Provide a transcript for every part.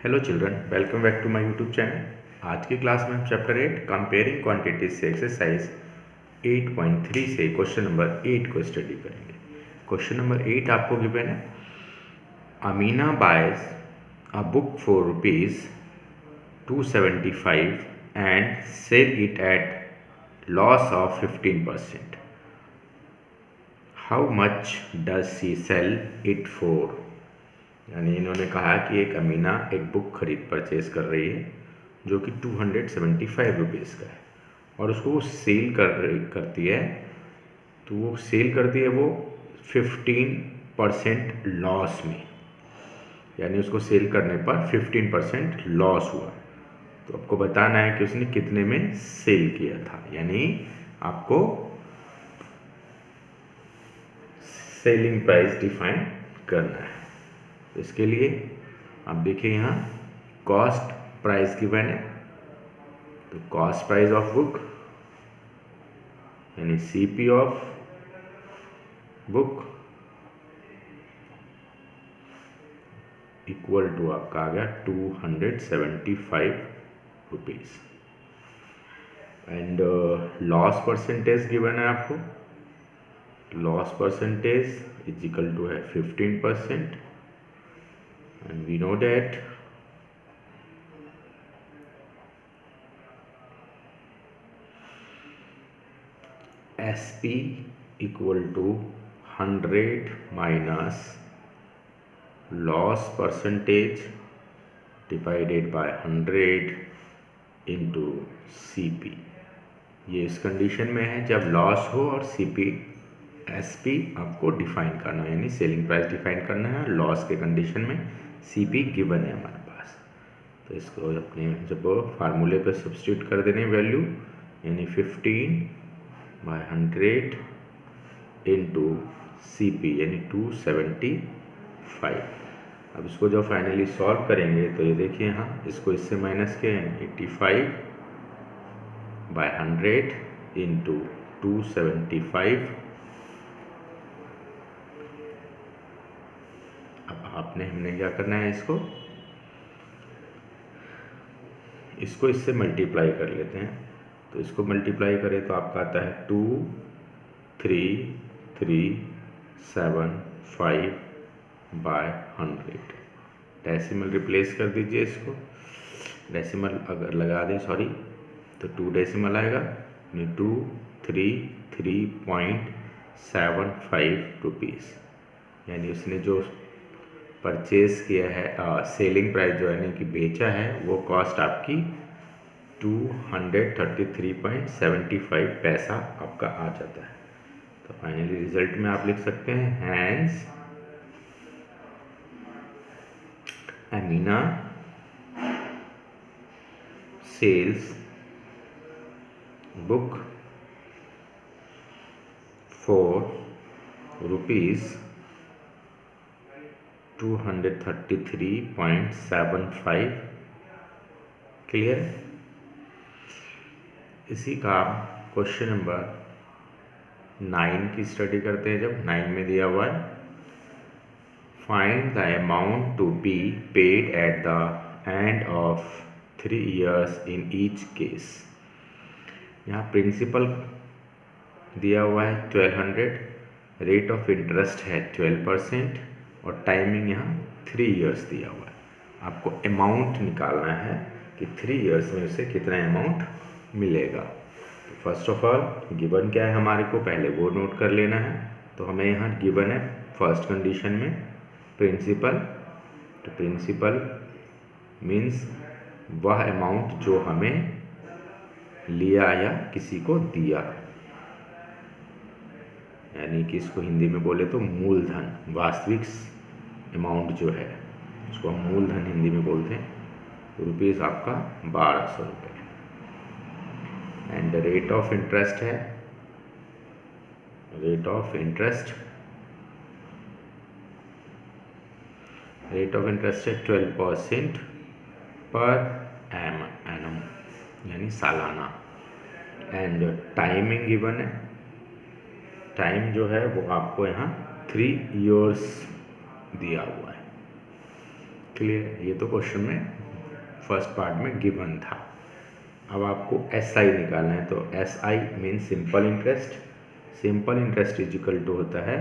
Hello children, welcome back to my YouTube channel. आज की class में हम चैप्टर 8 कंपेयरिंग क्वांटिटीज से एक्सरसाइज 8.3 से क्वेश्चन नंबर 8 को स्टडी करेंगे। क्वेश्चन नंबर 8 आपको गिवन है, Amina buys a book for ₹275 and sell it at loss of 15%। How much does she sell it for? यानी इन्होंने कहा कि एक अमीना एक बुक परचेज कर रही है जो कि 275 रुपीज़ का है और उसको वो सेल करती है। तो वो सेल करती है वो 15% लॉस में, यानी उसको सेल करने पर 15% लॉस हुआ। तो आपको बताना है कि उसने कितने में सेल किया था, यानी आपको सेलिंग प्राइस डिफाइन करना है। इसके लिए आप देखिए यहाँ कॉस्ट प्राइस गिवन है, तो कॉस्ट प्राइस ऑफ बुक यानी CP of book equal to आपका आ गया 275 rupees. And loss percentage given है आपको, loss percentage is equal to है 15%। and we know that SP equal to 100 minus loss percentage divided by 100 into CP। ये इस condition में है जब लॉस हो और SP आपको डिफाइन करना है, यानी सेलिंग प्राइस डिफाइन करना है। लॉस के कंडीशन में CP गिवन है हमारे पास, तो इसको अपने जब फार्मूले पे सब्स्टिट्यूट कर देने वैल्यू, यानी 15/100 इंटू CP यानी 275। अब इसको जब फाइनली सॉल्व करेंगे तो ये देखिए यहाँ इसको इससे माइनस किया, 85/100 इंटू 275। अब हमने क्या करना है, इसको इससे मल्टीप्लाई कर लेते हैं। तो इसको मल्टीप्लाई करें तो आपका आता है 2337/100। डेसिमल रिप्लेस कर दीजिए, इसको डेसिमल अगर लगा दें तो 2 डेसिमल आएगा, 233.75 रुपीज़। यानी उसने जो परचेज किया है, सेलिंग प्राइस जो है कि बेचा है, वो कॉस्ट आपकी 233.75 पैसा आपका आ जाता है। तो फाइनली रिजल्ट में आप लिख सकते हैं, hence Amina sells book for ₹233.75। Clear? इसी का आप क्वेश्चन नंबर 9 की स्टडी करते हैं। जब 9 में दिया हुआ है, find the amount to be paid at the end of 3 years in each case. यहाँ प्रिंसिपल दिया हुआ है 1200, रेट ऑफ इंटरेस्ट है 12% और टाइमिंग यहाँ 3 years दिया हुआ है। आपको अमाउंट निकालना है कि 3 years में उसे कितना अमाउंट मिलेगा। तो फर्स्ट ऑफ ऑल गिवन क्या है हमारे को, पहले वो नोट कर लेना है। तो हमें यहाँ गिवन है फर्स्ट कंडीशन में प्रिंसिपल, तो प्रिंसिपल मीन्स वह अमाउंट जो हमें लिया या किसी को दिया, यानी कि इसको हिंदी में बोले तो मूलधन, वास्तविक अमाउंट जो है उसको हम मूलधन हिंदी में बोलते हैं। तो रुपीज़ आपका 1200 रुपये। एंड रेट ऑफ इंटरेस्ट है, रेट ऑफ इंटरेस्ट है 12% पर एनम यानी सालाना। एंड टाइमिंग गिवन है, टाइम जो है वो आपको यहाँ 3 years दिया हुआ है। क्लियर, ये तो क्वेश्चन में फर्स्ट पार्ट में गिवन था। अब आपको SI निकालना है, तो SI mean simple interest. Simple interest is equal to होता है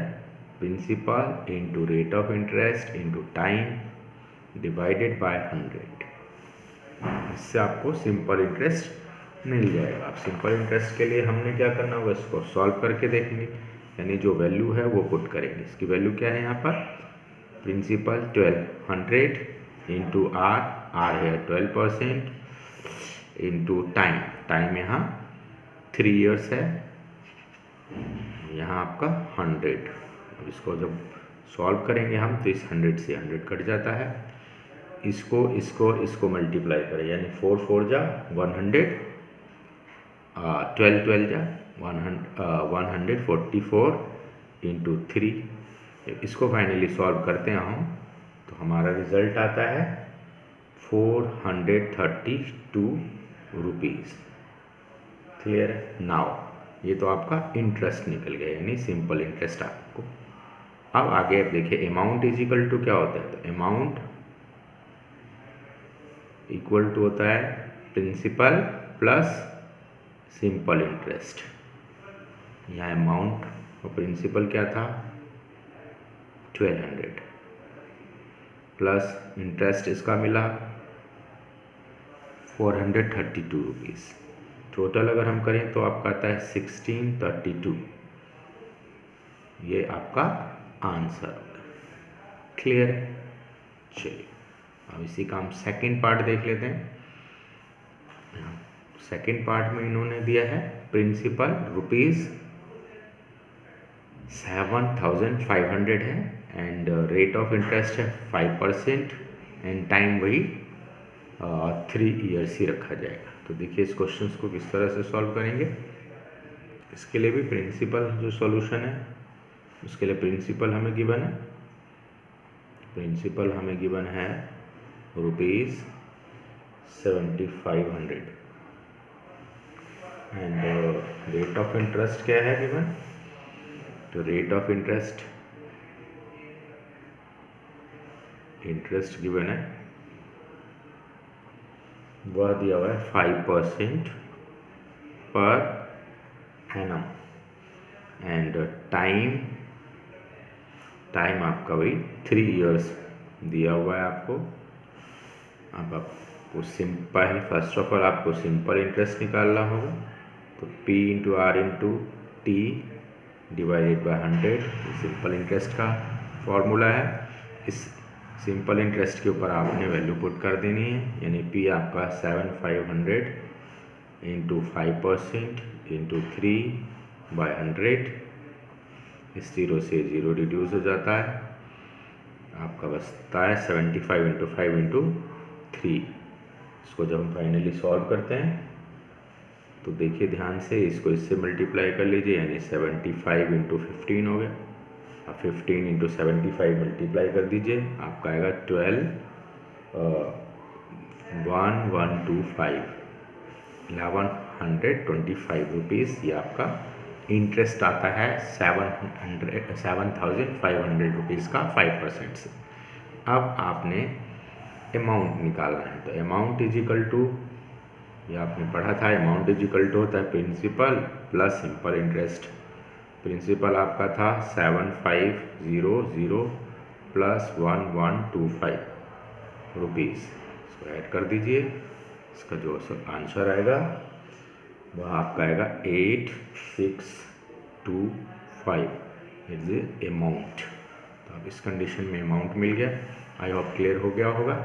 principal into rate of interest into time divided by 100। इससे आपको सिंपल इंटरेस्ट मिल जाएगा। अब सिंपल इंटरेस्ट के लिए हमने क्या करना होगा, इसको सॉल्व करके देखेंगे, यानी जो वैल्यू है वो पुट करेंगे। इसकी वैल्यू क्या है यहाँ पर, प्रिंसिपल 1200 इंटू आर है 12% इंटू टाइम यहाँ 3 इयर्स है, यहाँ आपका 100। अब इसको जब सॉल्व करेंगे हम तो इस 100 से 100 कट जाता है, इसको मल्टीप्लाई करें, यानी 4 4 जा 100, 12 12 जा 144 इंटू 3। इसको फाइनली सॉल्व करते हैं हम, तो हमारा रिजल्ट आता है 432 रुपीज़। क्लियर है। नाउ ये तो आपका इंटरेस्ट निकल गया, यानी सिंपल इंटरेस्ट आपको। अब आगे आप देखिए, अमाउंट इज इक्वल टू क्या होता है, तो अमाउंट इक्वल टू होता है प्रिंसिपल प्लस सिंपल इंटरेस्ट। यहाँ अमाउंट और प्रिंसिपल क्या था 1200 प्लस इंटरेस्ट इसका मिला 432 रुपीज़। टोटल अगर हम करें तो आपका आता है 1632। ये आपका आंसर। क्लियर है। चलिए अब इसी का हम सेकेंड पार्ट देख लेते हैं। सेकेंड पार्ट में इन्होंने दिया है प्रिंसिपल रुपीज़ 7500 है एंड रेट ऑफ इंटरेस्ट है 5% एंड टाइम वही 3 इयर्स ही रखा जाएगा। तो देखिए इस क्वेश्चन को किस तरह से सॉल्व करेंगे। इसके लिए भी प्रिंसिपल जो सॉल्यूशन है उसके लिए प्रिंसिपल हमें गिवन है, प्रिंसिपल हमें गिवन है rupees 7500 and rate of interest क्या है गिवन, तो रेट ऑफ इंटरेस्ट गिवन है, वह दिया हुआ है 5% पर एनम एंड टाइम आपका वही 3 इयर्स दिया हुआ है आपको। अब आपको सिंपल, फर्स्ट ऑफ ऑल आपको सिंपल इंटरेस्ट निकालना होगा, तो P into R into T divided by 100 simple interest का फॉर्मूला है। इस सिंपल इंटरेस्ट के ऊपर आपने वैल्यू पुट कर देनी है, यानी P आपका 7500 इंटू 5% इंटू 3 बाय 100। इस 0 से 0 रिड्यूस हो जाता है, आपका बचता है 75 इंटू 5 इंटू 3। इसको जब हम फाइनली सॉल्व करते हैं तो देखिए ध्यान से, इसको इससे मल्टीप्लाई कर लीजिए, यानी 75 इंटू 15 हो गया। अब 15 इंटू 75 मल्टीप्लाई कर दीजिए, आपका आएगा 1125 रुपीज़। ये आपका इंटरेस्ट आता है 7500 रुपीज़ का 5% से। अब आपने अमाउंट निकालना है, तो अमाउंट इज इक्वल टू, ये आपने पढ़ा था, अमाउंट इज इक्वल टू होता है principal plus simple interest. Principal आपका था 7500 प्लस 1125 रुपीज़। इसको ऐड कर दीजिए, इसका जो आंसर आएगा वह आपका आएगा 8625 इज अमाउंट। तो अब इस कंडीशन में अमाउंट मिल गया। आई होप क्लियर हो गया होगा।